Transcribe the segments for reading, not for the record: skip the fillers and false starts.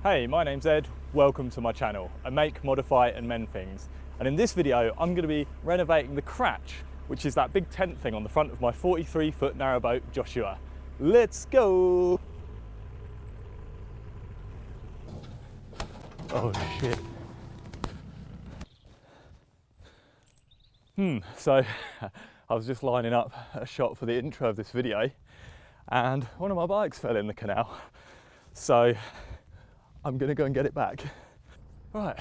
Hey, my name's Ed, welcome to my channel. I make, modify and mend things. And in this video, I'm going to be renovating the cratch, which is that big tent thing on the front of my 43-foot narrowboat Joshua. Let's go! Oh shit. So I was just lining up a shot for the intro of this video and one of my bikes fell in the canal. So I'm gonna go and get it back. Right,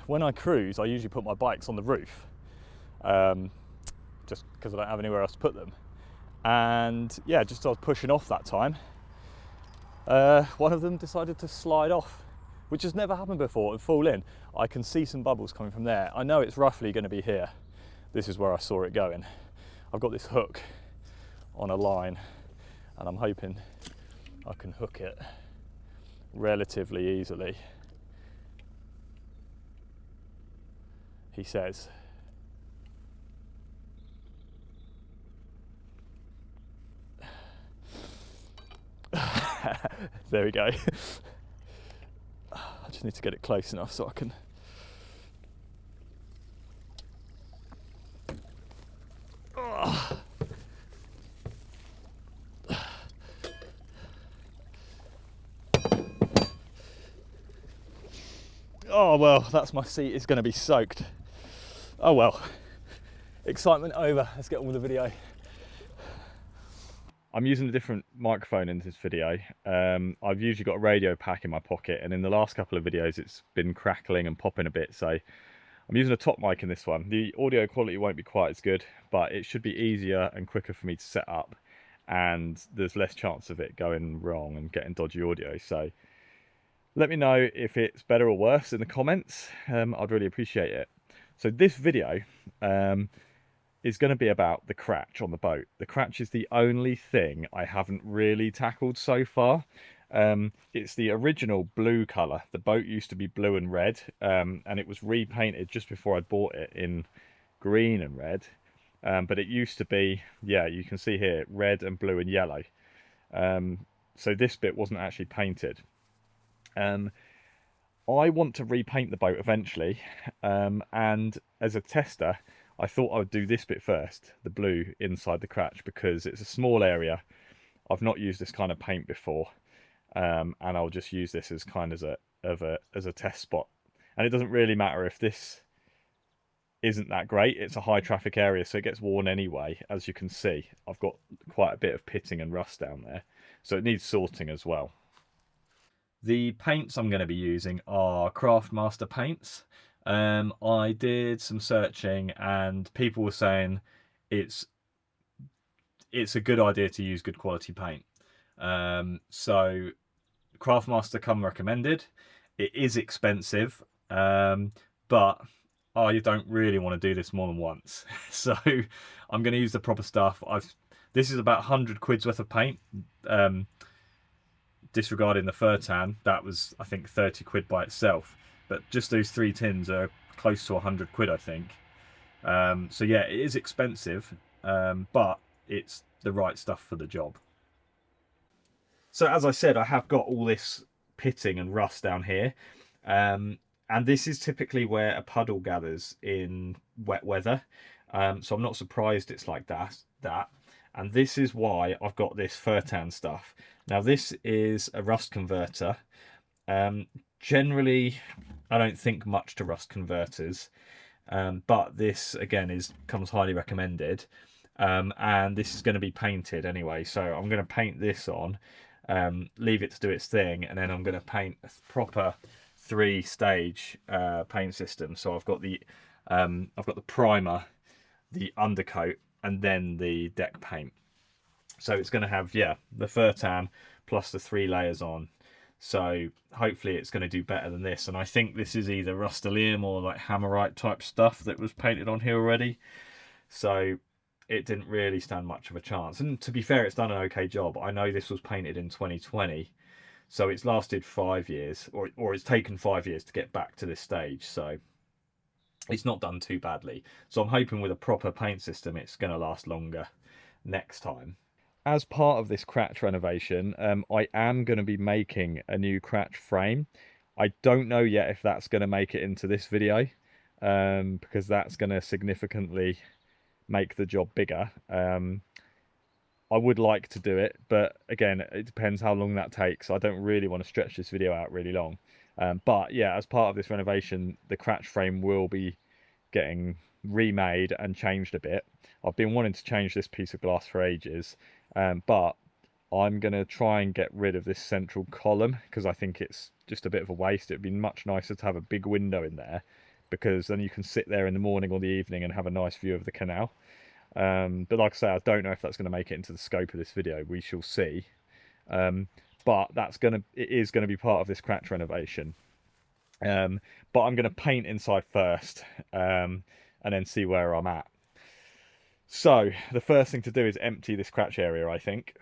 when I cruise, I usually put my bikes on the roof, just because I don't have anywhere else to put them. And yeah, just as I was pushing off that time, one of them decided to slide off, which has never happened before, and fall in. I can see some bubbles coming from there. I know it's roughly gonna be here. This is where I saw it going. I've got this hook on a line and I'm hoping I can hook it relatively easily. He says. There we go. I just need to get it close enough so I can. Oh well, that's my seat is going to be soaked. Oh well, excitement over. Let's get on with the video. I'm using a different microphone in this video. I've usually got a radio pack in my pocket, and in the last couple of videos it's been crackling and popping a bit, so I'm using a top mic in this one. The audio quality won't be quite as good, but it should be easier and quicker for me to set up, and there's less chance of it going wrong and getting dodgy audio. So let me know if it's better or worse in the comments. I'd really appreciate it. So this video is going to be about the cratch on the boat. The cratch is the only thing I haven't really tackled so far. It's the original blue colour. The boat used to be blue and red, and it was repainted just before I bought it in green and red. But it used to be, yeah, you can see here, red and blue and yellow. So this bit wasn't actually painted. I want to repaint the boat eventually, and as a tester I thought I would do this bit first, the blue inside the cratch, because it's a small area. I've not used this kind of paint before, and I'll just use this as kind of as a test spot. And it doesn't really matter if this isn't that great. It's a high traffic area, so it gets worn anyway. As you can see, I've got quite a bit of pitting and rust down there, so it needs sorting as well. The paints I'm going to be using are Craftmaster paints. I did some searching and people were saying it's a good idea to use good quality paint. So Craftmaster come recommended. It is expensive, but you don't really want to do this more than once. So I'm going to use the proper stuff. This is about 100 quid's worth of paint. Disregarding the fur tan, that was I think 30 quid by itself, but just those 3 tins are close to 100 quid I think. So yeah, it is expensive, but it's the right stuff for the job. So as I said, I have got all this pitting and rust down here, and this is typically where a puddle gathers in wet weather, so I'm not surprised it's like that. And this is why I've got this fur tan stuff. Now this is a rust converter. Generally, I don't think much to rust converters, but this again comes highly recommended. And this is going to be painted anyway, so I'm going to paint this on, leave it to do its thing, and then I'm going to paint a proper 3-stage paint system. So I've got the primer, the undercoat, and then the deck paint. So it's going to have, yeah, the fur tan plus the 3 layers on. So hopefully it's going to do better than this. And I think this is either Rust-Oleum or like Hammerite type stuff that was painted on here already. So it didn't really stand much of a chance. And to be fair, it's done an okay job. I know this was painted in 2020. So it's lasted 5 years, or it's taken 5 years to get back to this stage. So it's not done too badly. So I'm hoping with a proper paint system, it's going to last longer next time. As part of this cratch renovation, I am going to be making a new cratch frame. I don't know yet if that's going to make it into this video, because that's going to significantly make the job bigger. I would like to do it, but again, it depends how long that takes. I don't really want to stretch this video out really long. But yeah, as part of this renovation, the cratch frame will be getting remade and changed a bit. I've been wanting to change this piece of glass for ages, but I'm going to try and get rid of this central column because I think it's just a bit of a waste. It'd be much nicer to have a big window in there, because then you can sit there in the morning or the evening and have a nice view of the canal. But like I say, I don't know if that's going to make it into the scope of this video. We shall see. But it is going to be part of this cratch renovation. But I'm going to paint inside first, and then see where I'm at. So the first thing to do is empty this cratch area, I think.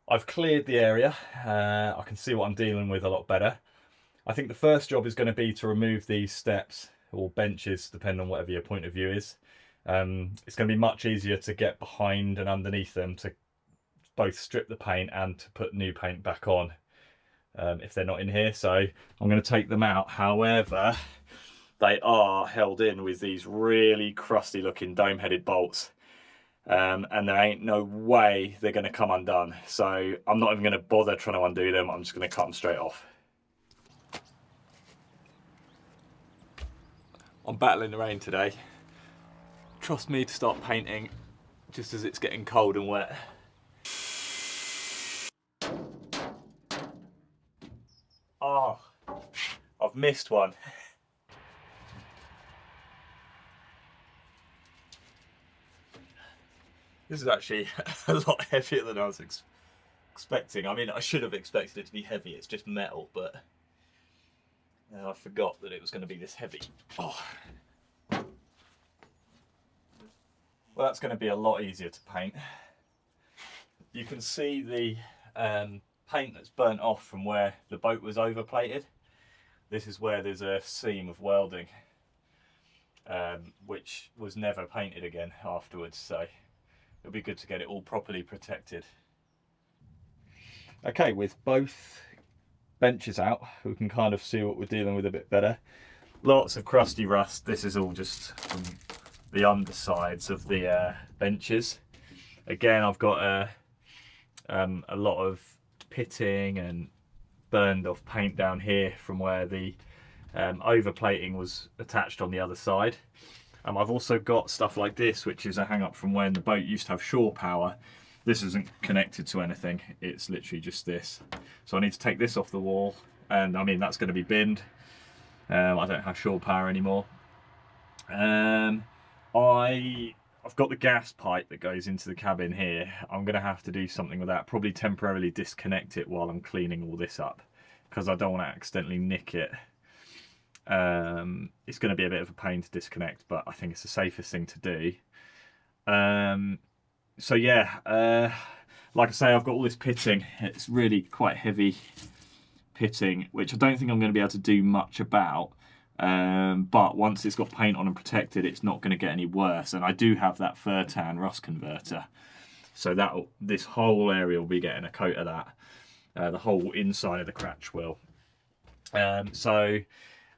I've cleared the area. I can see what I'm dealing with a lot better. I think the first job is going to be to remove these steps or benches, depending on whatever your point of view is. It's going to be much easier to get behind and underneath them to both strip the paint and to put new paint back on, if they're not in here. So I'm going to take them out. However, they are held in with these really crusty looking dome headed bolts, and there ain't no way they're going to come undone. So I'm not even going to bother trying to undo them. I'm just going to cut them straight off. I'm battling the rain today. Trust me to start painting just as it's getting cold and wet. Oh, I've missed one. This is actually a lot heavier than I was expecting. I mean, I should have expected it to be heavy. It's just metal, but I forgot that it was going to be this heavy. Oh. Well, that's going to be a lot easier to paint. You can see the paint that's burnt off from where the boat was overplated. This is where there's a seam of welding, which was never painted again afterwards, so it'll be good to get it all properly protected. Okay, with both benches out, we can kind of see what we're dealing with a bit better. Lots of crusty rust. This is all just from the undersides of the benches. Again, I've got a lot of pitting and burned off paint down here from where the overplating was attached on the other side. I've also got stuff like this, which is a hang up from when the boat used to have shore power. This isn't connected to anything, it's literally just this. So I need to take this off the wall, and I mean, that's going to be binned. I don't have shore power anymore. I've got the gas pipe that goes into the cabin here. I'm going to have to do something with that, probably temporarily disconnect it while I'm cleaning all this up, because I don't want to accidentally nick it. It's going to be a bit of a pain to disconnect, but I think it's the safest thing to do. So yeah, like I say, I've got all this pitting. It's really quite heavy pitting, which I don't think I'm going to be able to do much about. But once it's got paint on and protected, it's not going to get any worse. And I do have that fur tan rust converter, so this whole area will be getting a coat of that. The whole inside of the cratch will. So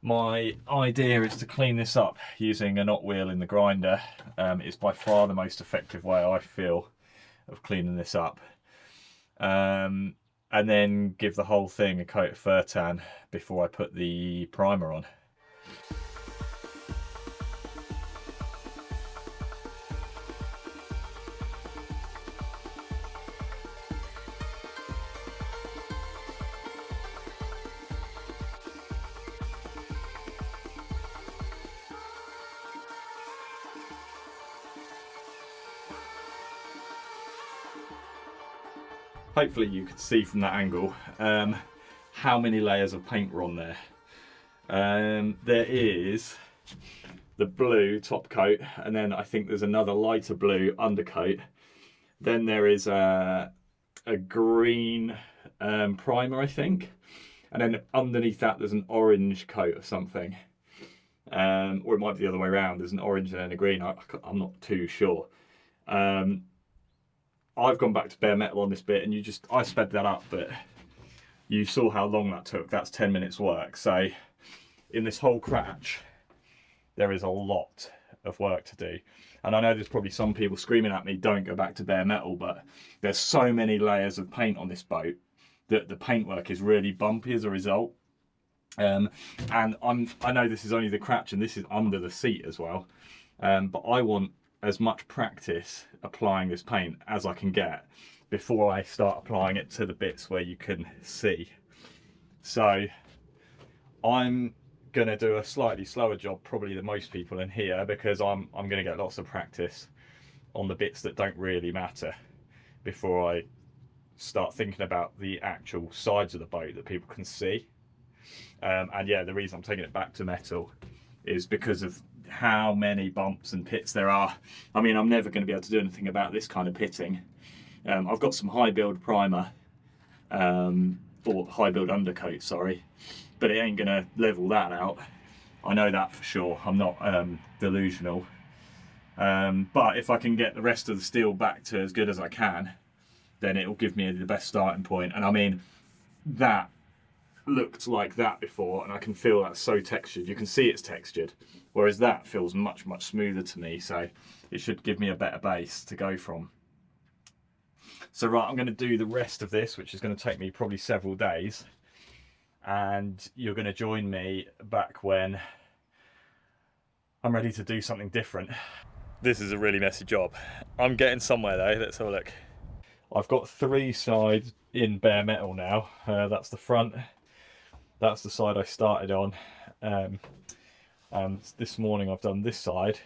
my idea is to clean this up using a knot wheel in the grinder. It's by far the most effective way, I feel, of cleaning this up. And then give the whole thing a coat of fur tan before I put the primer on. Hopefully you could see from that angle how many layers of paint were on there. There is the blue top coat, and then I think there's another lighter blue undercoat. Then there is a green primer, I think, and then underneath that there's an orange coat of something. Or it might be the other way around. There's an orange and then a green. I'm not too sure. I've gone back to bare metal on this bit, and I sped that up, but You saw how long that took. That's 10 minutes work. So in this whole cratch, there is a lot of work to do. And I know there's probably some people screaming at me, don't go back to bare metal, but there's so many layers of paint on this boat that the paintwork is really bumpy as a result. And I know this is only the cratch and this is under the seat as well. But I want as much practice applying this paint as I can get before I start applying it to the bits where you can see. So I'm gonna do a slightly slower job probably than most people in here, because I'm gonna get lots of practice on the bits that don't really matter before I start thinking about the actual sides of the boat that people can see. And yeah, the reason I'm taking it back to metal is because of how many bumps and pits there are. I mean, I'm never going to be able to do anything about this kind of pitting. I've got some high build primer, or high build undercoat, sorry, but it ain't going to level that out. I know that for sure. I'm not delusional. But if I can get the rest of the steel back to as good as I can, then it will give me the best starting point. And I mean, that looked like that before, and I can feel that's so textured. You can see it's textured, whereas that feels much smoother to me, so it should give me a better base to go from. So right, I'm going to do the rest of this, which is going to take me probably several days, and you're going to join me back when I'm ready to do something different. This is a really messy job. I'm getting somewhere though. Let's have a look. I've got 3 sides in bare metal now. That's the front, that's the side I started on, and this morning I've done this side.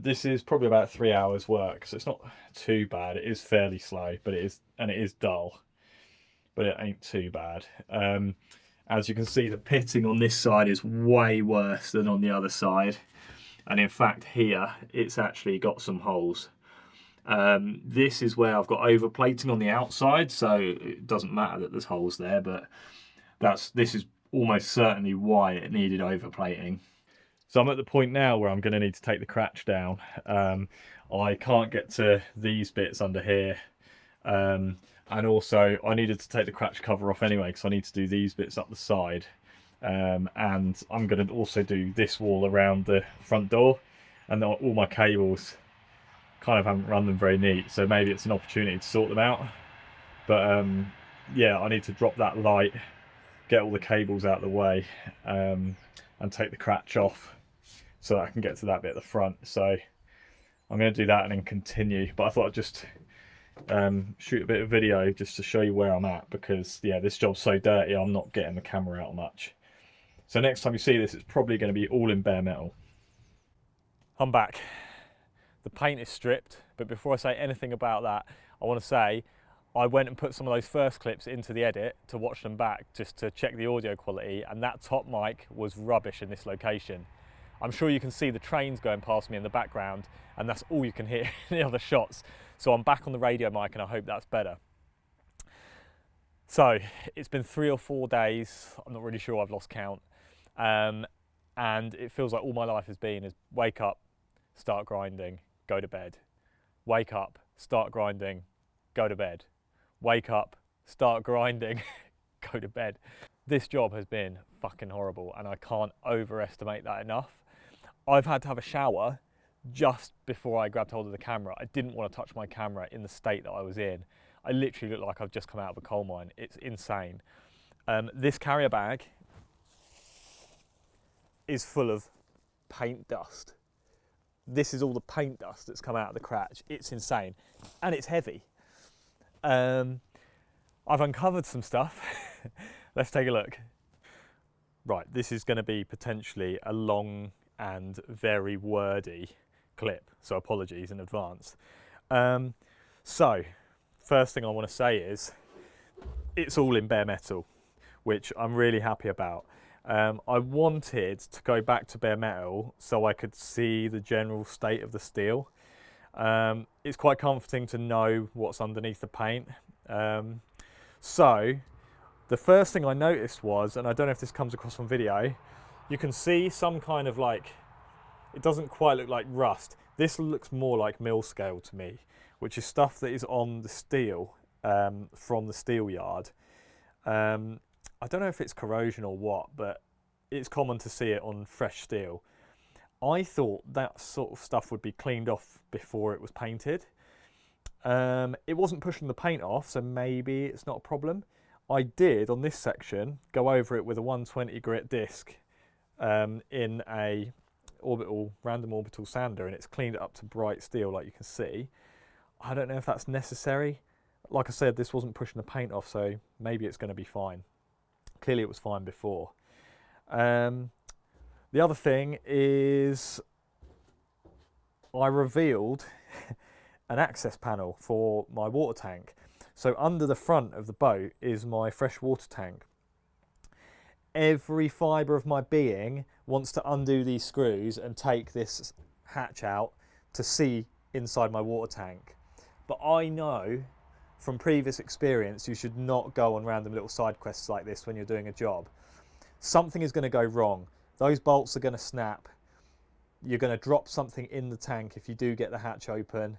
This is probably about 3 hours work, so it's not too bad. It is fairly slow, but it is dull, but it ain't too bad. As you can see, the pitting on this side is way worse than on the other side, and in fact here it's actually got some holes. This is where I've got overplating on the outside, so it doesn't matter that there's holes there, but this is almost certainly why it needed overplating. So I'm at the point now where I'm going to need to take the cratch down. I can't get to these bits under here, and also I needed to take the cratch cover off anyway, because I need to do these bits up the side, and I'm going to also do this wall around the front door, and all my cables kind of haven't run them very neat, so maybe it's an opportunity to sort them out. But yeah, I need to drop that light, get all the cables out of the way, and take the cratch off so that I can get to that bit at the front. So I'm going to do that and then continue, but I thought I'd just shoot a bit of video just to show you where I'm at, because yeah, this job's so dirty I'm not getting the camera out much. So next time you see this, it's probably going to be all in bare metal. I'm back. The paint is stripped, but before I say anything about that, I want to say I went and put some of those first clips into the edit to watch them back, just to check the audio quality, and that top mic was rubbish in this location. I'm sure you can see the trains going past me in the background, and that's all you can hear in the other shots. So I'm back on the radio mic, and I hope that's better. So it's been 3 or 4 days, I'm not really sure, I've lost count, and it feels like all my life has been is wake up, start grinding, go to bed, wake up, start grinding, go to bed, wake up, start grinding, go to bed. This job has been fucking horrible, and I can't overestimate that enough. I've had to have a shower just before I grabbed hold of the camera. I didn't want to touch my camera in the state that I was in. I literally look like I've just come out of a coal mine. It's insane. This carrier bag is full of paint dust. This is all the paint dust that's come out of the cratch. It's insane, and it's heavy. I've uncovered some stuff. Let's take a look. Right, this is going to be potentially a long and very wordy clip, so apologies in advance. So, first thing I want to say is, it's all in bare metal, which I'm really happy about. I wanted to go back to bare metal so I could see the general state of the steel. It's quite comforting to know what's underneath the paint. So the first thing I noticed was, and I don't know if this comes across on video, you can see some kind of like, it doesn't quite look like rust. This looks more like mill scale to me, which is stuff that is on the steel from the steel yard. I don't know if it's corrosion or what, but it's common to see it on fresh steel. I thought that sort of stuff would be cleaned off before it was painted. It wasn't pushing the paint off, so maybe it's not a problem. I did, on this section, go over it with a 120 grit disc in a random orbital sander, and it's cleaned it up to bright steel like you can see. I don't know if that's necessary. Like I said, this wasn't pushing the paint off, so maybe it's going to be fine. Clearly it was fine before. The other thing is I revealed an access panel for my water tank. So under the front of the boat is my fresh water tank. Every fibre of my being wants to undo these screws and take this hatch out to see inside my water tank. But I know from previous experience you should not go on random little side quests like this when you're doing a job. Something is going to go wrong. Those bolts are going to snap. You're going to drop something in the tank if you do get the hatch open.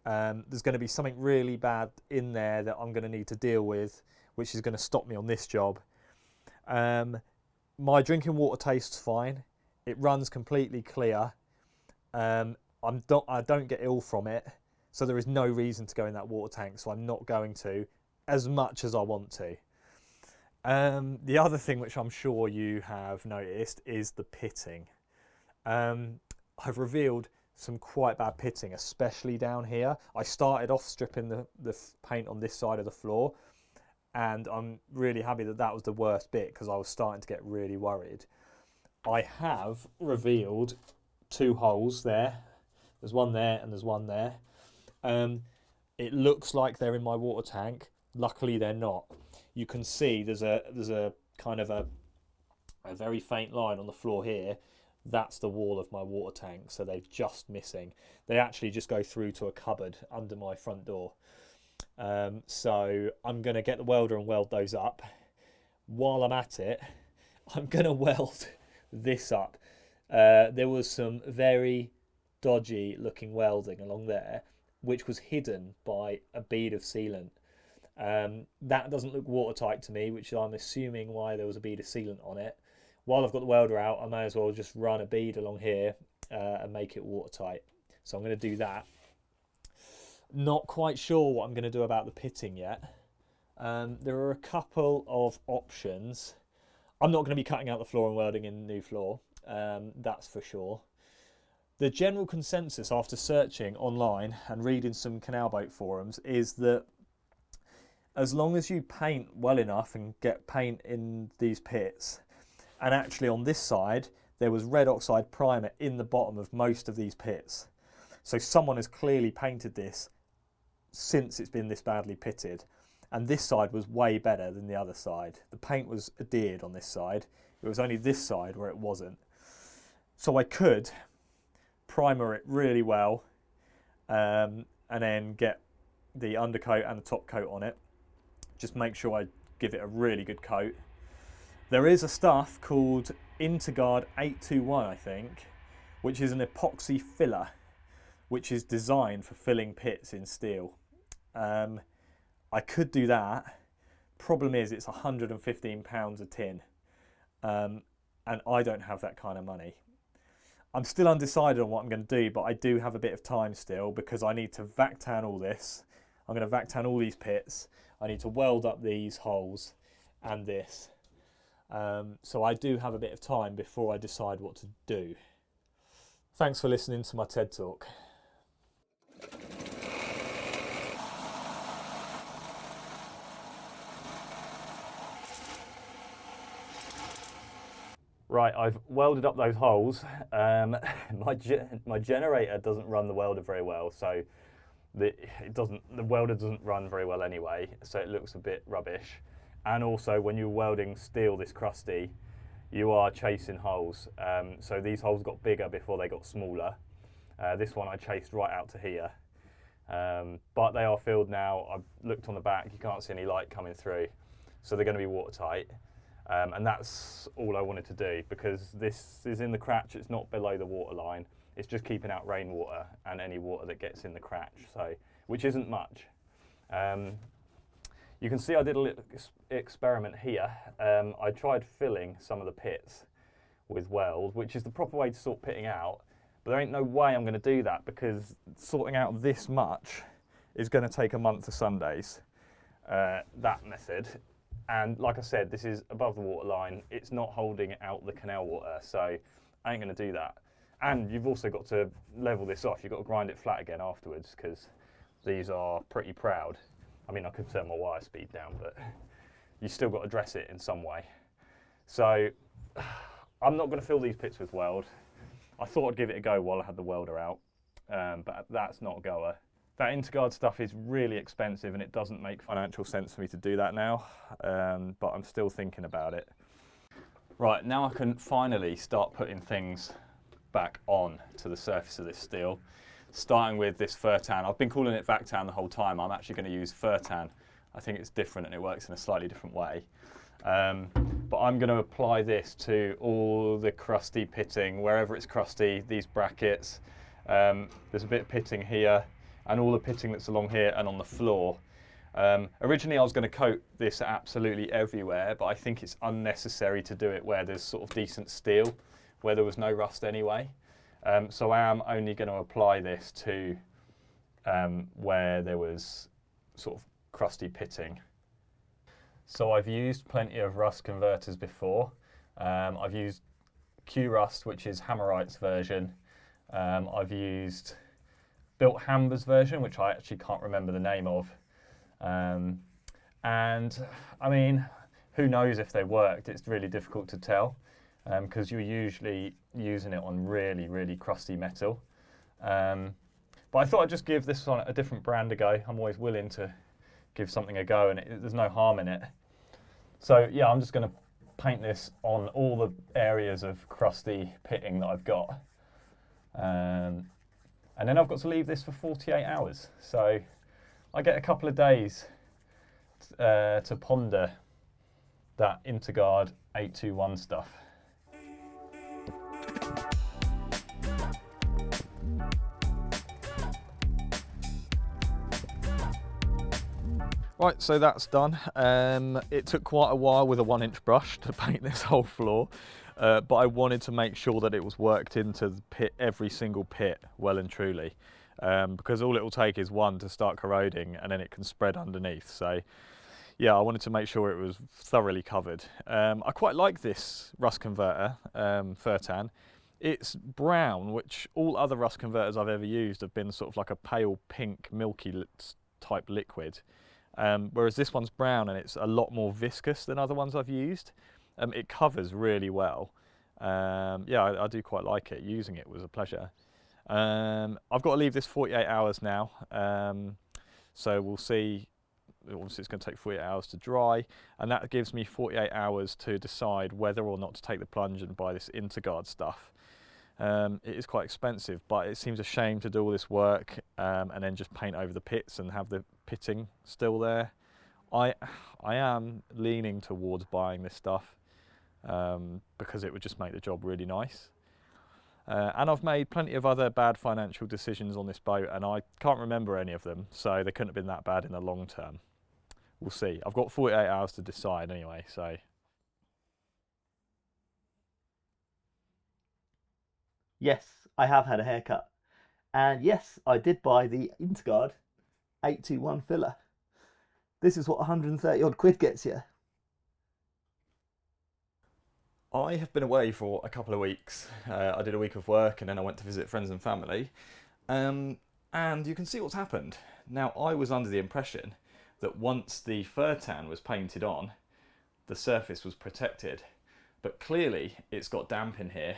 There's going to be something really bad in there that I'm going to need to deal with, which is going to stop me on this job. My drinking water tastes fine. It runs completely clear. I don't get ill from it, so there is no reason to go in that water tank, so I'm not going to, as much as I want to. The other thing which I'm sure you have noticed is the pitting. I've revealed some quite bad pitting, especially down here. I started off stripping the paint on this side of the floor, and I'm really happy that that was the worst bit because I was starting to get really worried. I have revealed 2 holes there. There's one there and there's one there. It looks like they're in my water tank. Luckily they're not. You can see there's a kind of a very faint line on the floor here. That's the wall of my water tank, so they're just missing. They actually just go through to a cupboard under my front door. So I'm going to get the welder and weld those up. While I'm at it, I'm going to weld this up. There was some very dodgy looking welding along there, which was hidden by a bead of sealant. That doesn't look watertight to me, which I'm assuming why there was a bead of sealant on it. While I've got the welder out, I may as well just run a bead along here and make it watertight. So I'm going to do that. Not quite sure what I'm going to do about the pitting yet. There are a couple of options. I'm not going to be cutting out the floor and welding in the new floor. That's for sure. The general consensus after searching online and reading some canal boat forums is that as long as you paint well enough and get paint in these pits, and actually on this side there was red oxide primer in the bottom of most of these pits. So someone has clearly painted this since it's been this badly pitted. And this side was way better than the other side. The paint was adhered on this side. It was only this side where it wasn't. So I could primer it really well and then get the undercoat and the top coat on it. Just make sure I give it a really good coat. There is a stuff called Interguard 821, I think, which is an epoxy filler, which is designed for filling pits in steel. I could do that. Problem is, it's £115 a tin, and I don't have that kind of money. I'm still undecided on what I'm going to do, but I do have a bit of time still because I need to vac tan all this. I'm going to vac tan all these pits. I need to weld up these holes and this. So I do have a bit of time before I decide what to do. Thanks for listening to my TED Talk. Right, I've welded up those holes. My generator doesn't run the welder very well, so the welder doesn't run very well anyway, so it looks a bit rubbish. And also, when you're welding steel this crusty, you are chasing holes. So these holes got bigger before they got smaller. This one I chased right out to here. But they are filled now. I've looked on the back, you can't see any light coming through. So they're going to be watertight. And that's all I wanted to do because this is in the cratch, it's not below the water line. It's just keeping out rainwater and any water that gets in the cratch, so which isn't much. You can see I did a little experiment here. I tried filling some of the pits with weld, which is the proper way to sort pitting out, but there ain't no way I'm going to do that because sorting out this much is going to take a month of Sundays, that method. And like I said, this is above the water line. It's not holding out the canal water, so I ain't going to do that. And you've also got to level this off. You've got to grind it flat again afterwards because these are pretty proud. I mean, I could turn my wire speed down, but you still got to dress it in some way. So I'm not going to fill these pits with weld. I thought I'd give it a go while I had the welder out, but that's not a goer. That interguard stuff is really expensive and it doesn't make financial sense for me to do that now, but I'm still thinking about it. Right, now I can finally start putting things back on to the surface of this steel. Starting with this Furtan. I've been calling it Vactan the whole time. I'm actually going to use Furtan. I think it's different and it works in a slightly different way. But I'm going to apply this to all the crusty pitting, wherever it's crusty, these brackets. There's a bit of pitting here and all the pitting that's along here and on the floor. Originally I was going to coat this absolutely everywhere, but I think it's unnecessary to do it where there's sort of decent steel, where there was no rust anyway. So I am only going to apply this to where there was sort of crusty pitting. So I've used plenty of rust converters before. I've used Q-Rust, which is Hammerite's version. I've used Built Hamber's version, which I actually can't remember the name of. And I mean, who knows if they worked? It's really difficult to tell. Because you're usually using it on really, really crusty metal. But I thought I'd just give this one a different brand a go. I'm always willing to give something a go and there's no harm in it. So yeah, I'm just going to paint this on all the areas of crusty pitting that I've got. And then I've got to leave this for 48 hours. So I get a couple of days to ponder that Interguard 821 stuff. Right, so that's done. It took quite a while with a 1-inch brush to paint this whole floor, but I wanted to make sure that it was worked into the pit, every single pit, well and truly, because all it will take is one to start corroding and then it can spread underneath. So yeah, I wanted to make sure it was thoroughly covered. I quite like this rust converter, Furtan. It's brown, which all other rust converters I've ever used have been sort of like a pale pink, milky type liquid. Whereas this one's brown and it's a lot more viscous than other ones I've used. It covers really well. Yeah, I do quite like it. Using it was a pleasure. I've got to leave this 48 hours now. So we'll see. Obviously it's going to take 48 hours to dry, and that gives me 48 hours to decide whether or not to take the plunge and buy this Interguard stuff. It is quite expensive, but it seems a shame to do all this work and then just paint over the pits and have the pitting still there. I am leaning towards buying this stuff because it would just make the job really nice. And I've made plenty of other bad financial decisions on this boat and I can't remember any of them, so they couldn't have been that bad in the long term. We'll see. I've got 48 hours to decide anyway, so. Yes, I have had a haircut. And yes, I did buy the Interguard 821 filler. This is what 130 odd quid gets you. I have been away for a couple of weeks. I did a week of work and then I went to visit friends and family. And you can see what's happened. Now, I was under the impression that once the Furtan was painted on, the surface was protected. But clearly it's got damp in here.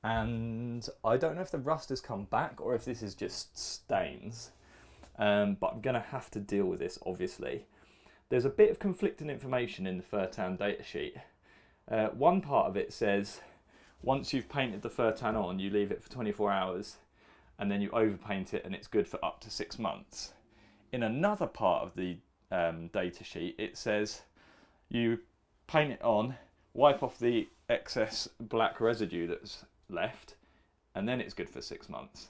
And I don't know if the rust has come back or if this is just stains. But I'm going to have to deal with this, obviously. There's a bit of conflicting information in the Furtan datasheet. One part of it says, once you've painted the Furtan on, you leave it for 24 hours and then you overpaint it and it's good for up to 6 months. In another part of the datasheet, it says you paint it on, wipe off the excess black residue that's left, and then it's good for 6 months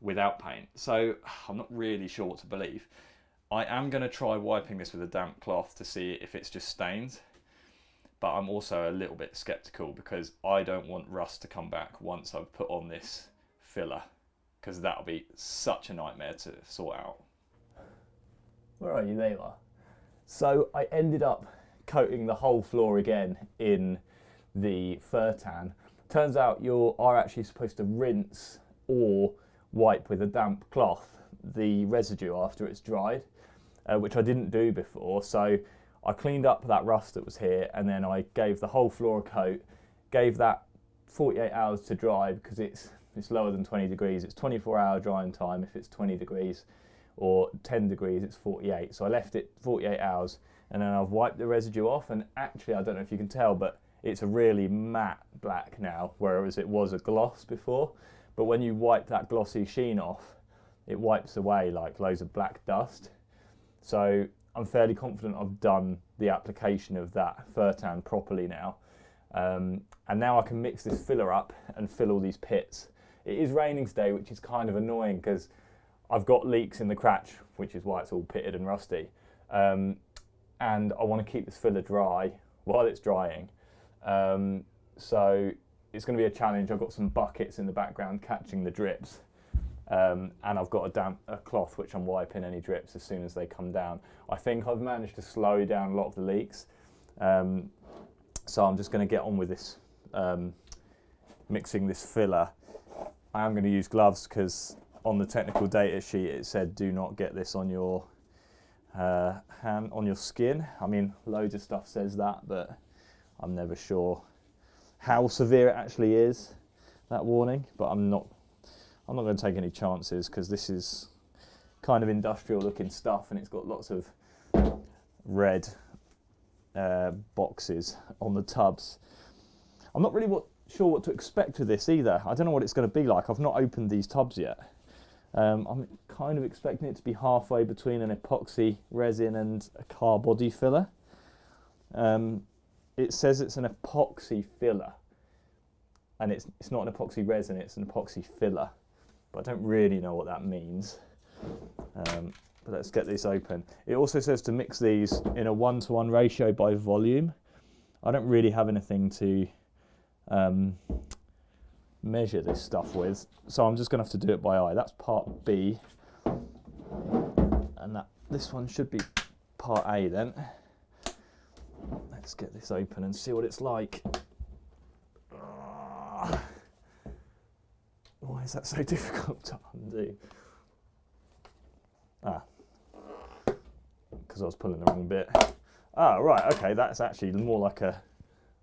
without paint. So I'm not really sure what to believe. I am going to try wiping this with a damp cloth to see if it's just stains, but I'm also a little bit skeptical because I don't want rust to come back once I've put on this filler, because that'll be such a nightmare to sort out. Where are you? There you are. So I ended up coating the whole floor again in the fur tan. Turns out you are actually supposed to rinse or wipe with a damp cloth the residue after it's dried, which I didn't do before. So I cleaned up that rust that was here, and then I gave the whole floor a coat, gave that 48 hours to dry because it's lower than 20 degrees. It's 24-hour drying time if it's 20 degrees, or 10 degrees it's 48. So I left it 48 hours, and then I've wiped the residue off, and actually I don't know if you can tell, but it's a really matte black now, whereas it was a gloss before. But when you wipe that glossy sheen off, it wipes away like loads of black dust. So I'm fairly confident I've done the application of that fur tan properly now. And now I can mix this filler up and fill all these pits. It is raining today, which is kind of annoying because I've got leaks in the cratch, which is why it's all pitted and rusty. And I want to keep this filler dry while it's drying. So it's going to be a challenge. I've got some buckets in the background catching the drips. And I've got a cloth which I'm wiping any drips as soon as they come down. I think I've managed to slow down a lot of the leaks. So I'm just going to get on with this, mixing this filler. I am going to use gloves because on the technical data sheet it said do not get this on your hand, on your skin. I mean, loads of stuff says that, but I'm never sure how severe it actually is, that warning. But I'm not going to take any chances because this is kind of industrial looking stuff, and it's got lots of red boxes on the tubs. I'm not really sure what to expect with this either. I don't know what it's going to be like. I've not opened these tubs yet. I'm kind of expecting it to be halfway between an epoxy resin and a car body filler. It says it's an epoxy filler, and it's not an epoxy resin, it's an epoxy filler. But I don't really know what that means. But let's get this open. It also says to mix these in a 1-to-1 ratio by volume. I don't really have anything to measure this stuff with, so I'm just going to have to do it by eye. That's part B, and this one should be part A then. Let's get this open and see what it's like. Why is that so difficult to undo? Because I was pulling the wrong bit. Right, okay, that's actually more like a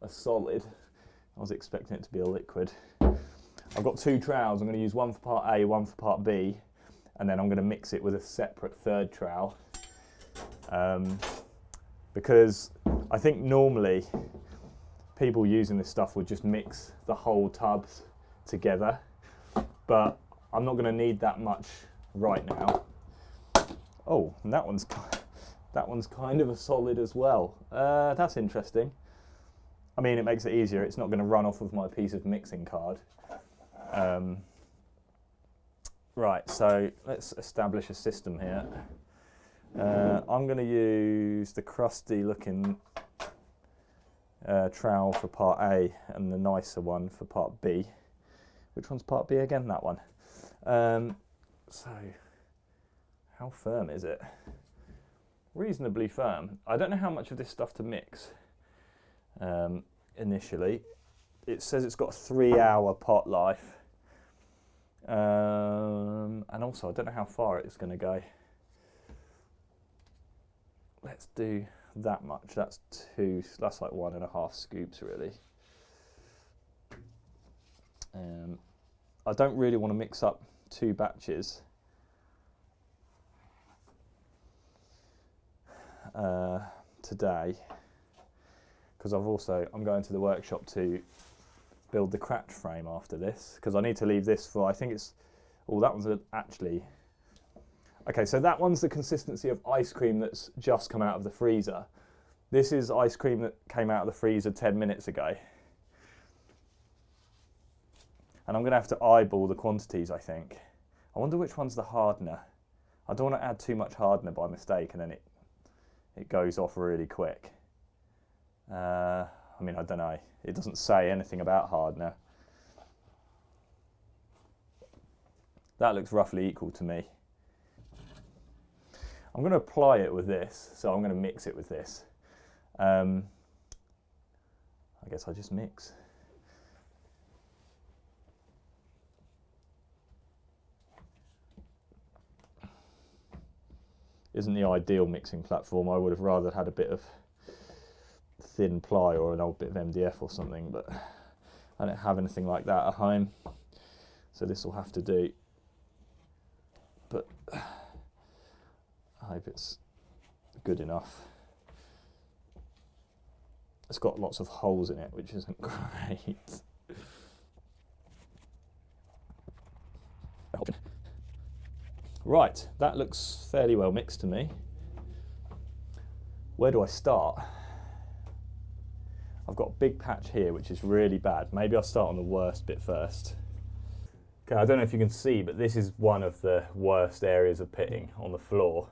solid. I was expecting it to be a liquid. I've got 2 trowels. I'm going to use one for part A, one for part B, and then I'm going to mix it with a separate third trowel. Because I think normally people using this stuff would just mix the whole tubs together, but I'm not going to need that much right now. Oh, and that one's kind of a solid as well. That's interesting. I mean, it makes it easier. It's not going to run off of my piece of mixing card. Right, so let's establish a system here. I'm going to use the crusty looking trowel for part A and the nicer one for part B. Which one's part B again? That one. So, how firm is it? Reasonably firm. I don't know how much of this stuff to mix initially. It says it's got a 3-hour pot life. And also, I don't know how far it's going to go. Let's do that much. That's like 1.5 scoops, really. I don't really want to mix up 2 batches. Today, because I'm going to the workshop to build the cratch frame after this, because I need to leave this for, I think it's, that one's actually, okay, so that one's the consistency of ice cream that's just come out of the freezer. This is ice cream that came out of the freezer 10 minutes ago. And I'm going to have to eyeball the quantities, I think. I wonder which one's the hardener. I don't want to add too much hardener by mistake and then it goes off really quick. I mean, I don't know. It doesn't say anything about hardener. That looks roughly equal to me. I'm going to apply it with this, so I'm going to mix it with this. I guess I just mix. Isn't the ideal mixing platform. I would have rather had a bit of thin ply or an old bit of MDF or something, but I don't have anything like that at home, so this will have to do. But I hope it's good enough. It's got lots of holes in it, which isn't great. Right, that looks fairly well mixed to me. Where do I start? I've got a big patch here, which is really bad. Maybe I'll start on the worst bit first. Okay, I don't know if you can see, but this is one of the worst areas of pitting on the floor.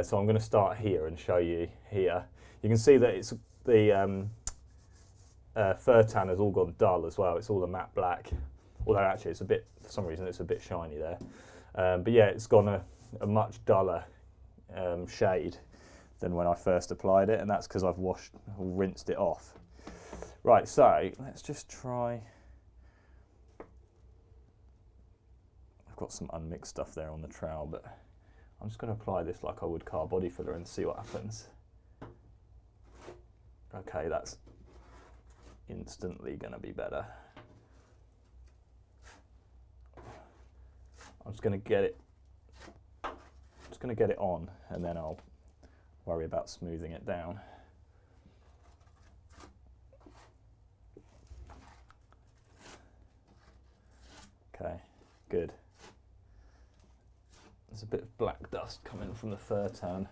So I'm going to start here and show you here. You can see that it's the fur tan has all gone dull as well. It's all a matte black, although actually it's a bit, for some reason it's a bit shiny there. But yeah, it's gone a much duller shade than when I first applied it, and that's because I've rinsed it off. Right, so let's just try. I've got some unmixed stuff there on the trowel, but I'm just going to apply this like I would car body filler and see what happens. Okay, that's instantly going to be better. I'm just going to get it on, and then I'll worry about smoothing it down. Okay, good. There's a bit of black dust coming from the fur tan.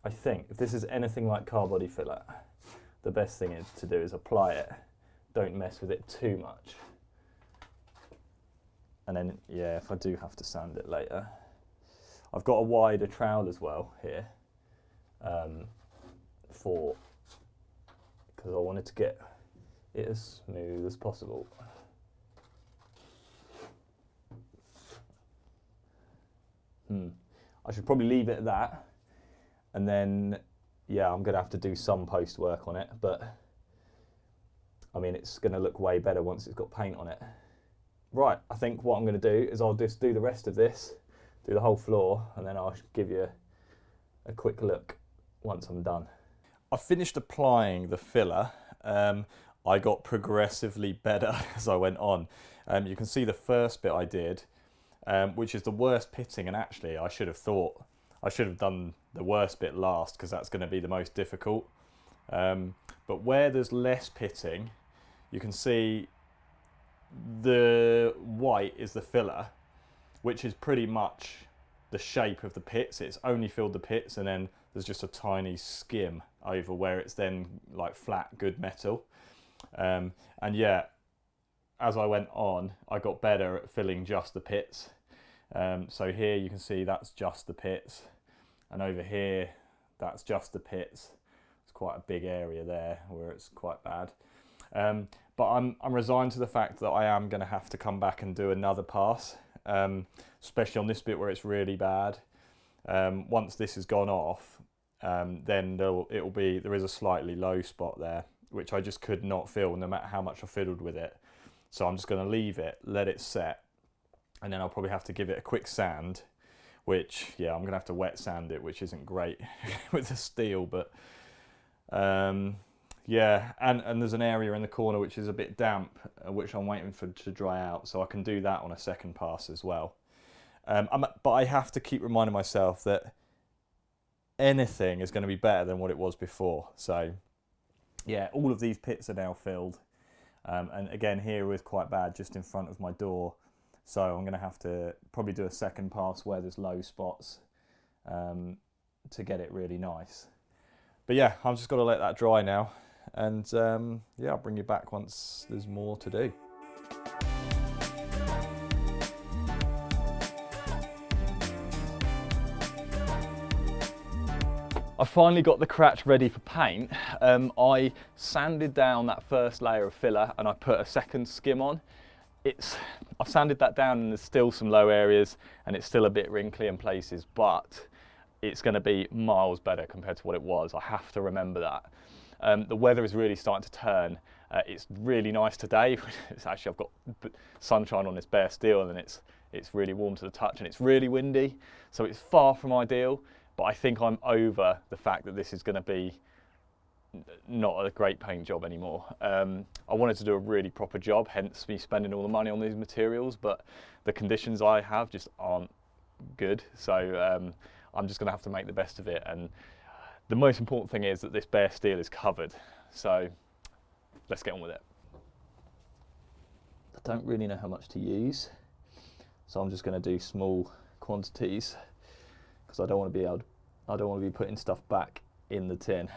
I think if this is anything like car body filler, the best thing to do is apply it. Don't mess with it too much. And then, yeah, if I do have to sand it later. I've got a wider trowel as well here, because I wanted to get it as smooth as possible. I should probably leave it at that, and then, yeah, I'm gonna have to do some post work on it, but I mean, it's gonna look way better once it's got paint on it. Right, I think what I'm gonna do is I'll just do the rest of this, do the whole floor, and then I'll give you a quick look once I'm done. I finished applying the filler. I got progressively better as I went on. You can see the first bit I did, which is the worst pitting, and actually I should have done the worst bit last because that's going to be the most difficult. But where there's less pitting, you can see the white is the filler, which is pretty much the shape of the pits. It's only filled the pits, and then there's just a tiny skim over where it's then like flat, good metal. And yeah, as I went on, I got better at filling just the pits. So here you can see that's just the pits, and over here that's just the pits. It's quite a big area there where it's quite bad. But I'm resigned to the fact that I am going to have to come back and do another pass, especially on this bit where it's really bad. Once this has gone off, then there is a slightly low spot there, which I just could not fill no matter how much I fiddled with it. So I'm just going to leave it, let it set, and then I'll probably have to give it a quick sand, which, yeah, I'm going to have to wet sand it, which isn't great with the steel, but yeah, and there's an area in the corner which is a bit damp, which I'm waiting for to dry out, so I can do that on a second pass as well. But I have to keep reminding myself that anything is going to be better than what it was before. So yeah, all of these pits are now filled. And again, here was quite bad just in front of my door. So I'm going to have to probably do a second pass where there's low spots to get it really nice. But yeah, I've just got to let that dry now. And yeah, I'll bring you back once there's more to do. I finally got the cratch ready for paint. I sanded down that first layer of filler and I put a second skim on. I've sanded that down and there's still some low areas and it's still a bit wrinkly in places, but it's going to be miles better compared to what it was. I have to remember that. The weather is really starting to turn. It's really nice today. I've got sunshine on this bare steel and it's really warm to the touch and it's really windy, so it's far from ideal, but I think I'm over the fact that this is going to be not a great paint job anymore. I wanted to do a really proper job, hence me spending all the money on these materials, but the conditions I have just aren't good, so I'm just going to have to make the best of it. And the most important thing is that this bare steel is covered, so let's get on with it. I don't really know how much to use, so I'm just going to do small quantities because I don't want to be putting stuff back in the tin.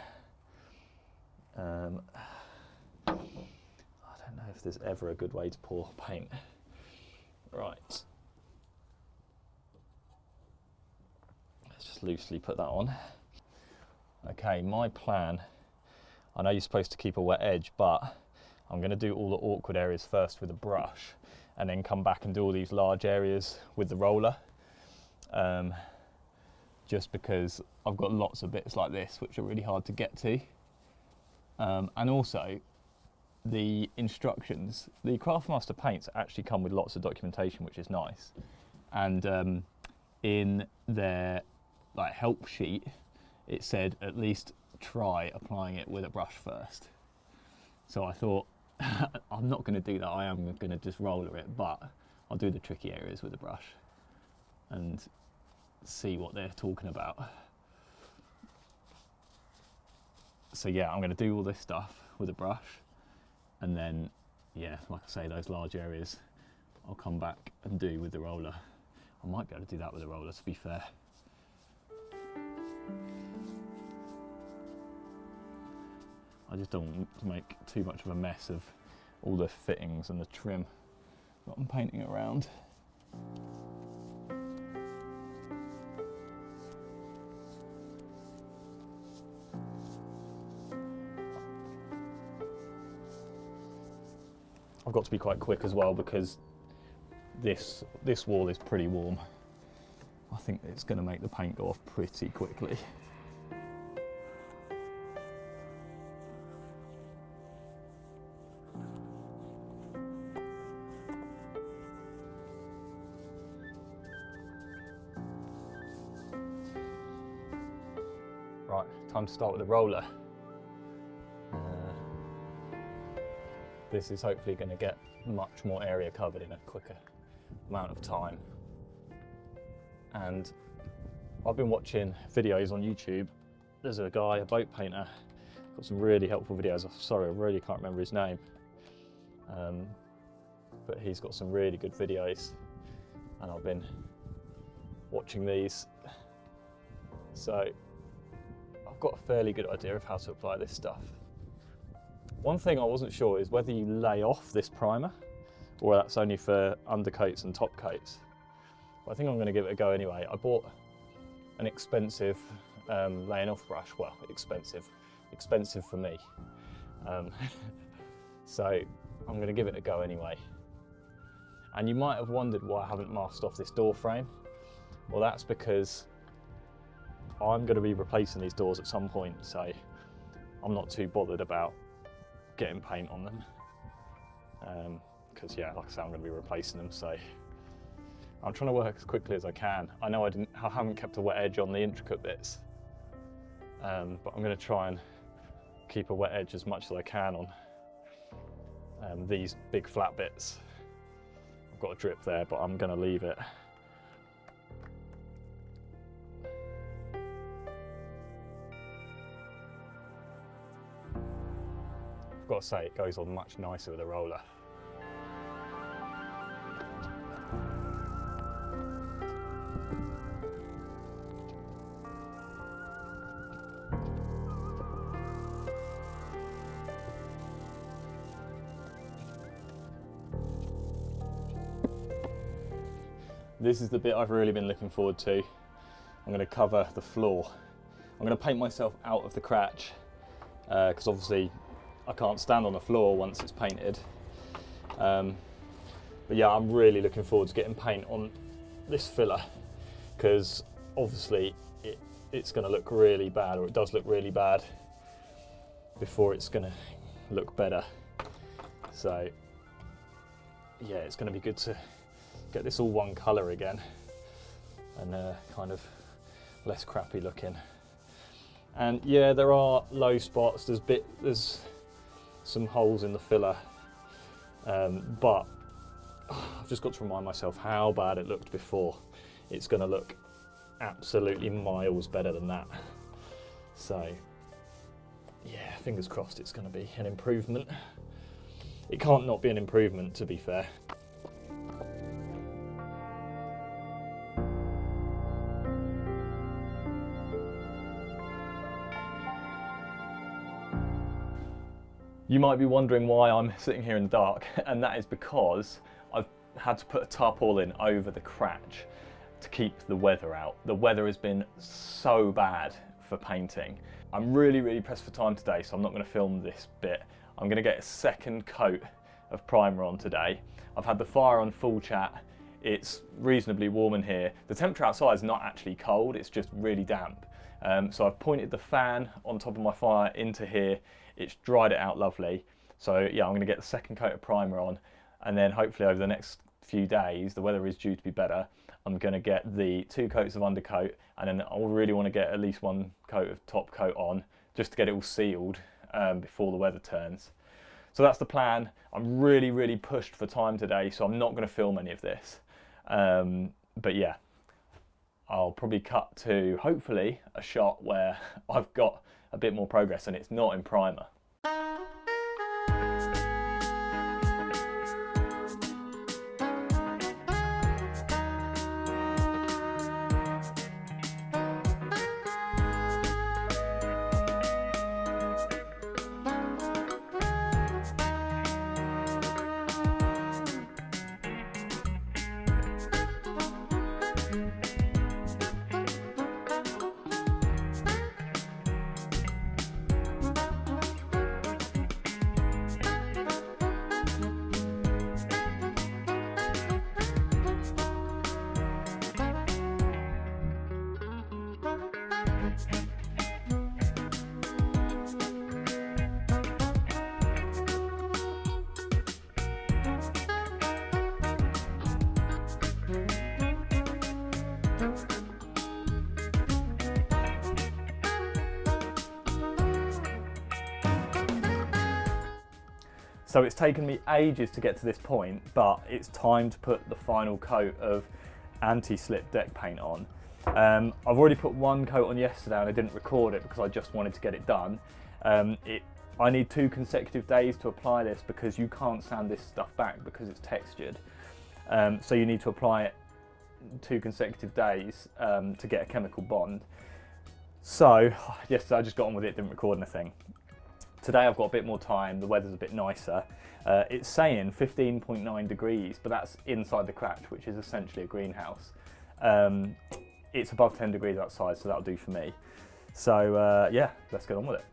I don't know if there's ever a good way to pour paint. Right. Let's just loosely put that on. Okay, my plan, I know you're supposed to keep a wet edge, but I'm going to do all the awkward areas first with a brush and then come back and do all these large areas with the roller. Just because I've got lots of bits like this which are really hard to get to. And also the instructions, the Craftmaster paints actually come with lots of documentation, which is nice. And in their help sheet, it said at least try applying it with a brush first. So I thought, I'm not going to do that, I am going to just roller it, but I'll do the tricky areas with a brush and see what they're talking about. So yeah, I'm going to do all this stuff with a brush, and then, yeah, like I say, those large areas I'll come back and do with the roller. I might be able to do that with a roller, to be fair. I just don't want to make too much of a mess of all the fittings and the trim that I'm painting around. I've got to be quite quick as well because this wall is pretty warm. I think it's going to make the paint go off pretty quickly. Right, time to start with the roller. This is hopefully going to get much more area covered in a quicker amount of time. And I've been watching videos on YouTube. There's a guy, a boat painter, got some really helpful videos. Sorry, I really can't remember his name. But he's got some really good videos and I've been watching these. So I've got a fairly good idea of how to apply this stuff. One thing I wasn't sure is whether you lay off this primer or that's only for undercoats and top coats. But I think I'm going to give it a go anyway. I bought an expensive laying off brush. Well, expensive for me. So I'm going to give it a go anyway. And you might have wondered why I haven't masked off this door frame. Well, that's because I'm going to be replacing these doors at some point, so I'm not too bothered about getting paint on them. Because yeah, like I say, I'm going to be replacing them, so I'm trying to work as quickly as I can. I know I haven't kept a wet edge on the intricate bits, but I'm going to try and keep a wet edge as much as I can on these big flat bits. I've got a drip there, but I'm going to leave it. I've got to say, it goes on much nicer with a roller. This is the bit I've really been looking forward to. I'm going to cover the floor I'm going to paint myself out of the cratch because obviously I can't stand on the floor once it's painted. But yeah, I'm really looking forward to getting paint on this filler because obviously it's going to look really bad, or it does look really bad, before it's going to look better. So yeah, it's going to be good to get this all one colour again and kind of less crappy looking. And yeah, there are low spots, there's some holes in the filler, but I've just got to remind myself how bad it looked before. It's going to look absolutely miles better than that. So yeah, fingers crossed it's going to be an improvement. It can't not be an improvement, to be fair. You might be wondering why I'm sitting here in the dark, and that is because I've had to put a tarpaulin over the cratch to keep the weather out. The weather has been so bad for painting. I'm really pressed for time today, so I'm not going to film this bit. I'm going to get a second coat of primer on today. I've had the fire on full chat. It's reasonably warm in here. The temperature outside is not actually cold, it's just really damp. So I've pointed the fan on top of my fire into here. It's dried it out lovely. So yeah, I'm going to get the second coat of primer on, and then hopefully over the next few days, the weather is due to be better, I'm going to get the 2 coats of undercoat, and then I'll really want to get at least 1 coat of top coat on just to get it all sealed before the weather turns. So that's the plan. I'm really pushed for time today, so I'm not going to film any of this. But yeah, I'll probably cut to hopefully a shot where I've got a bit more progress and it's not in primer. So it's taken me ages to get to this point, but it's time to put the final coat of anti-slip deck paint on. I've already put 1 coat on yesterday and I didn't record it because I just wanted to get it done. I need 2 consecutive days to apply this because you can't sand this stuff back because it's textured. So you need to apply it 2 consecutive days to get a chemical bond. So yesterday I just got on with it, didn't record anything. Today I've got a bit more time, the weather's a bit nicer. It's saying 15.9 degrees, but that's inside the cratch, which is essentially a greenhouse. It's above 10 degrees outside, so that'll do for me. So yeah, let's get on with it.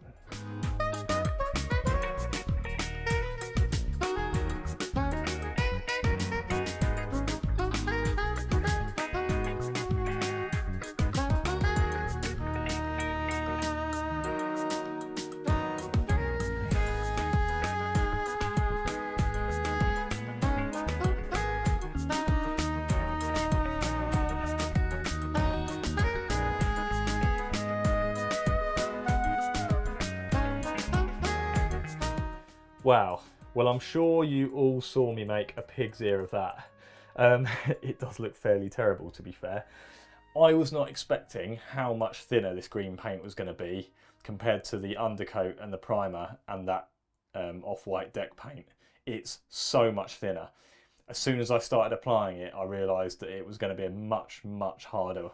Wow, well I'm sure you all saw me make a pig's ear of that. It does look fairly terrible, to be fair. I was not expecting how much thinner this green paint was going to be compared to the undercoat and the primer and that off-white deck paint. It's so much thinner. As soon as I started applying it, I realised that it was going to be a much harder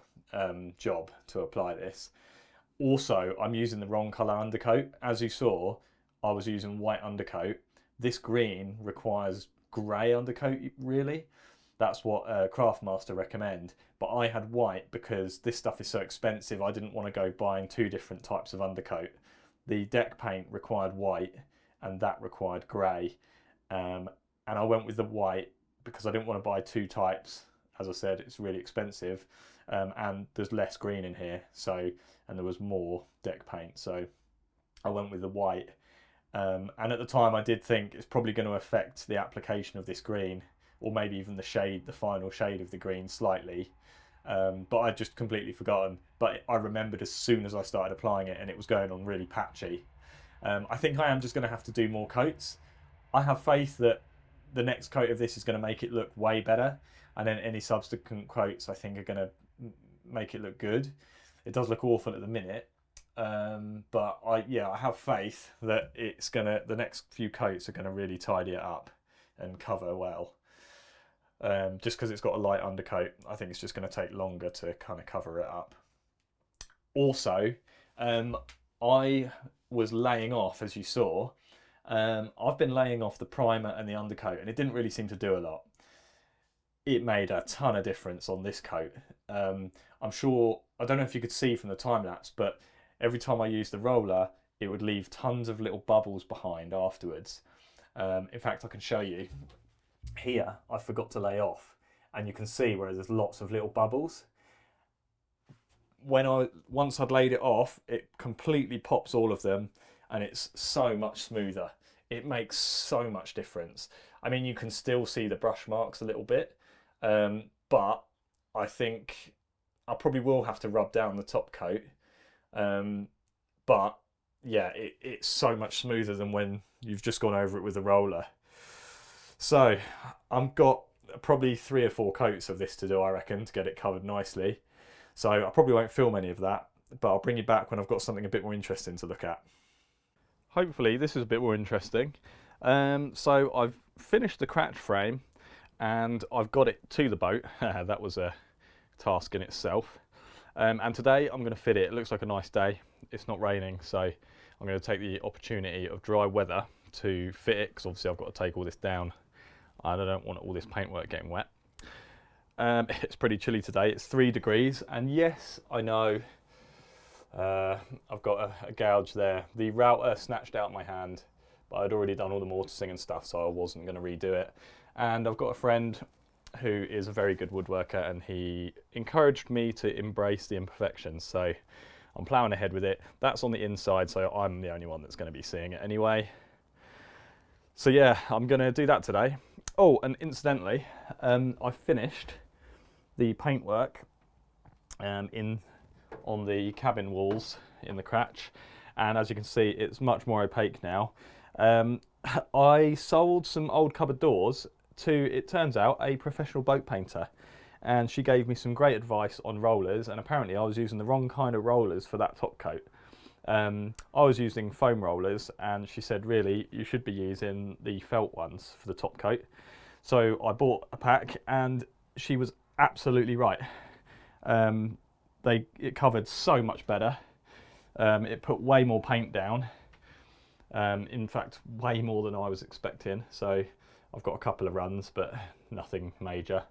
job to apply this. Also, I'm using the wrong colour undercoat. As you saw, I was using white undercoat. This green requires grey undercoat, really. That's what Craftmaster recommend. But I had white because this stuff is so expensive. I didn't want to go buying 2 different types of undercoat. The deck paint required white and that required grey. And I went with the white because I didn't want to buy 2 types. As I said, it's really expensive. And there's less green in here, and there was more deck paint, so I went with the white. And at the time I did think it's probably going to affect the application of this green, or maybe even the final shade of the green slightly, but I'd just completely forgotten. But I remembered as soon as I started applying it, and it was going on really patchy. I think I am just going to have to do more coats. I have faith that the next coat of this is going to make it look way better, and then any subsequent coats I think are going to make it look good. It does look awful at the minute, but I have faith that the next few coats are gonna really tidy it up and cover well. Just because it's got a light undercoat, I think it's just going to take longer to kind of cover it up. Also, I was laying off, as you saw. I've been laying off the primer and the undercoat, and it didn't really seem to do a lot. It made a ton of difference on this coat. I'm sure, I don't know if you could see from the time lapse, but every time I used the roller, it would leave tons of little bubbles behind afterwards. In fact, I can show you. Here, I forgot to lay off, and you can see where there's lots of little bubbles. Once I'd laid it off, it completely pops all of them, and it's so much smoother. It makes so much difference. I mean, you can still see the brush marks a little bit, but I think I probably will have to rub down the top coat. But yeah, it's so much smoother than when you've just gone over it with a roller. So I've got probably 3 or 4 coats of this to do, I reckon, to get it covered nicely. So I probably won't film any of that, but I'll bring you back when I've got something a bit more interesting to look at. Hopefully this is a bit more interesting. So I've finished the cratch frame and I've got it to the boat. That was a task in itself. And today I'm going to fit it. It looks like a nice day. It's not raining, so I'm going to take the opportunity of dry weather to fit it, because obviously I've got to take all this down. I don't want all this paintwork getting wet. It's pretty chilly today. It's 3 degrees, and yes, I know I've got a gouge there. The router snatched out my hand, but I'd already done all the mortising and stuff, so I wasn't going to redo it. And I've got a friend who is a very good woodworker, and he encouraged me to embrace the imperfections, so I'm ploughing ahead with it. That's on the inside, so I'm the only one that's going to be seeing it anyway. So yeah, I'm going to do that today. Oh, and incidentally, I finished the paintwork on the cabin walls in the cratch, and as you can see, it's much more opaque now. I sold some old cupboard doors to, it turns out, a professional boat painter, and she gave me some great advice on rollers, and apparently I was using the wrong kind of rollers for that top coat. I was using foam rollers, and she said really you should be using the felt ones for the top coat. So I bought a pack, and she was absolutely right. It covered so much better. It put way more paint down. In fact, way more than I was expecting. So I've got a couple of runs, but nothing major.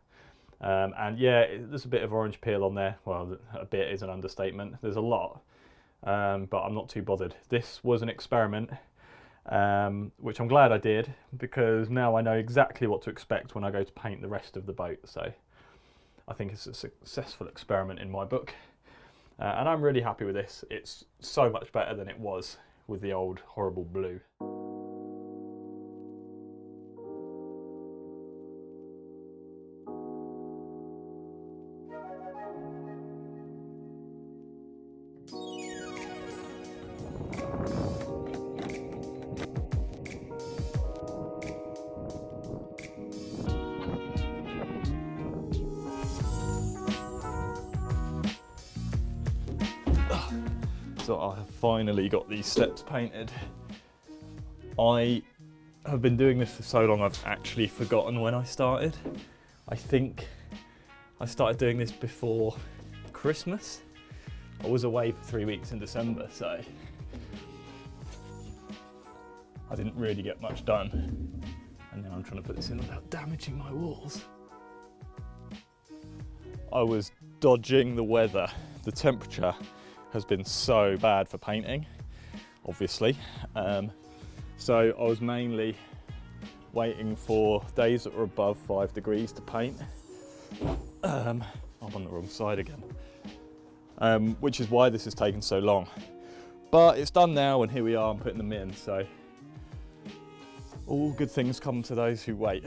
And yeah, there's a bit of orange peel on there. Well, a bit is an understatement. There's a lot, but I'm not too bothered. This was an experiment, which I'm glad I did, because now I know exactly what to expect when I go to paint the rest of the boat. So I think it's a successful experiment in my book. And I'm really happy with this. It's so much better than it was with the old horrible blue. So I have finally got these steps painted. I have been doing this for so long I've actually forgotten when I started. I think I started doing this before Christmas. I was away for 3 weeks in December, so I didn't really get much done. And now I'm trying to put this in without damaging my walls. I was dodging the weather. The temperature has been so bad for painting, obviously. So I was mainly waiting for days that were above 5 degrees to paint. I'm on the wrong side again, which is why this has taken so long. But it's done now, and here we are, I'm putting them in, so all good things come to those who wait.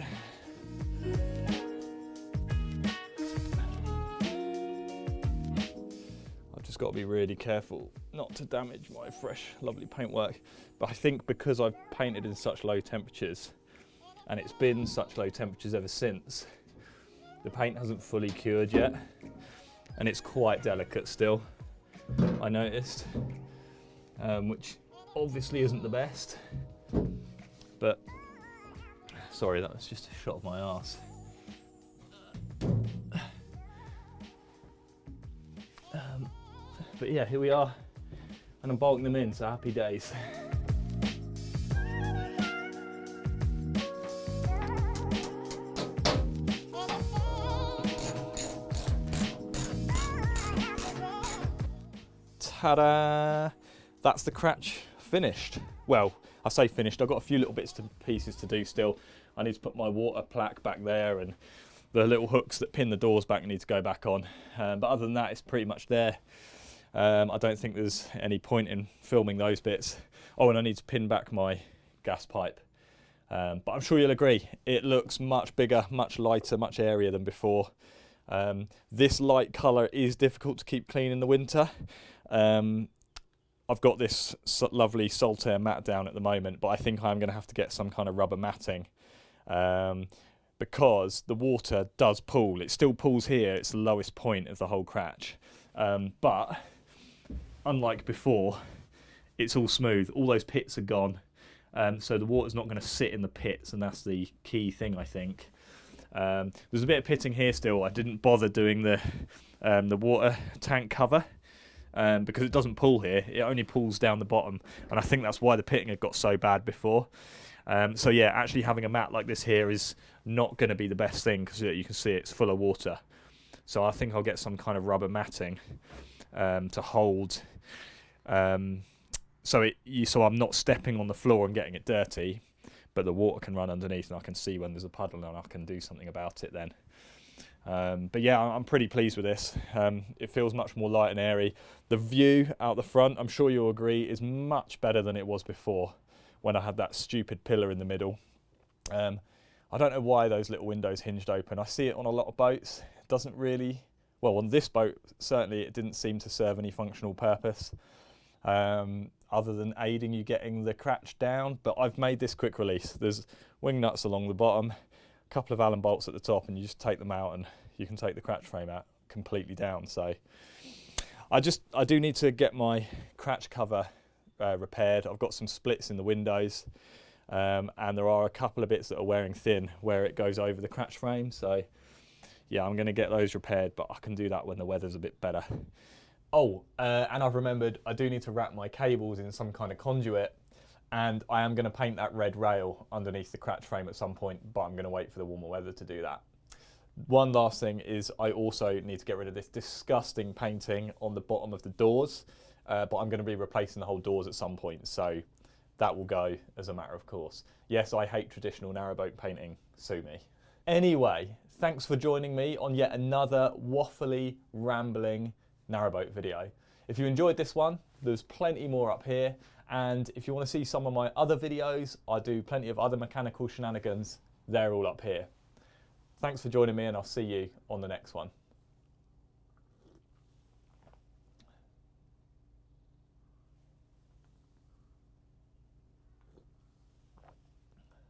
I've just got to be really careful not to damage my fresh, lovely paintwork. But I think because I've painted in such low temperatures, and it's been such low temperatures ever since, the paint hasn't fully cured yet, and it's quite delicate still, I noticed, which obviously isn't the best. But, sorry, that was just a shot of my arse. But yeah, here we are, and I'm bolting them in, so happy days. Ta-da! That's the cratch finished. Well, I say finished, I've got a few little bits and pieces to do still. I need to put my water plaque back there, and the little hooks that pin the doors back need to go back on. But other than that, it's pretty much there. I don't think there's any point in filming those bits. Oh, and I need to pin back my gas pipe. But I'm sure you'll agree, it looks much bigger, much lighter, much airier than before. This light colour is difficult to keep clean in the winter. I've got this lovely Saltaire matte down at the moment, but I think I'm going to have to get some kind of rubber matting, because the water does pool. It still pools here, it's the lowest point of the whole cratch. But unlike before, it's all smooth. All those pits are gone, so the water's not going to sit in the pits, and that's the key thing, I think. There's a bit of pitting here still. I didn't bother doing the water tank cover, because it doesn't pool here. It only pools down the bottom, and I think that's why the pitting had got so bad before. So yeah, actually having a mat like this here is not going to be the best thing, because you can see it's full of water. So I think I'll get some kind of rubber matting to hold, so I'm not stepping on the floor and getting it dirty, but the water can run underneath, and I can see when there's a puddle, and I can do something about it then. But yeah, I'm pretty pleased with this. It feels much more light and airy. The view out the front, I'm sure you'll agree, is much better than it was before, when I had that stupid pillar in the middle. I don't know why those little windows hinged open. I see it on a lot of boats. It doesn't really, well, on this boat certainly it didn't seem to serve any functional purpose, other than aiding you getting the cratch down. But I've made this quick release. There's wing nuts along the bottom, a couple of Allen bolts at the top, and you just take them out and you can take the cratch frame out completely down. So I do need to get my cratch cover repaired. I've got some splits in the windows, and there are a couple of bits that are wearing thin where it goes over the cratch frame. So yeah, I'm going to get those repaired, but I can do that when the weather's a bit better. Oh, and I've remembered I do need to wrap my cables in some kind of conduit, and I am going to paint that red rail underneath the cratch frame at some point, but I'm going to wait for the warmer weather to do that. One last thing is I also need to get rid of this disgusting painting on the bottom of the doors, but I'm going to be replacing the whole doors at some point, so that will go as a matter of course. Yes, I hate traditional narrowboat painting, sue me. Anyway, thanks for joining me on yet another waffly, rambling narrowboat video. If you enjoyed this one, there's plenty more up here, and if you want to see some of my other videos, I do plenty of other mechanical shenanigans. They're all up here. Thanks for joining me, and I'll see you on the next one.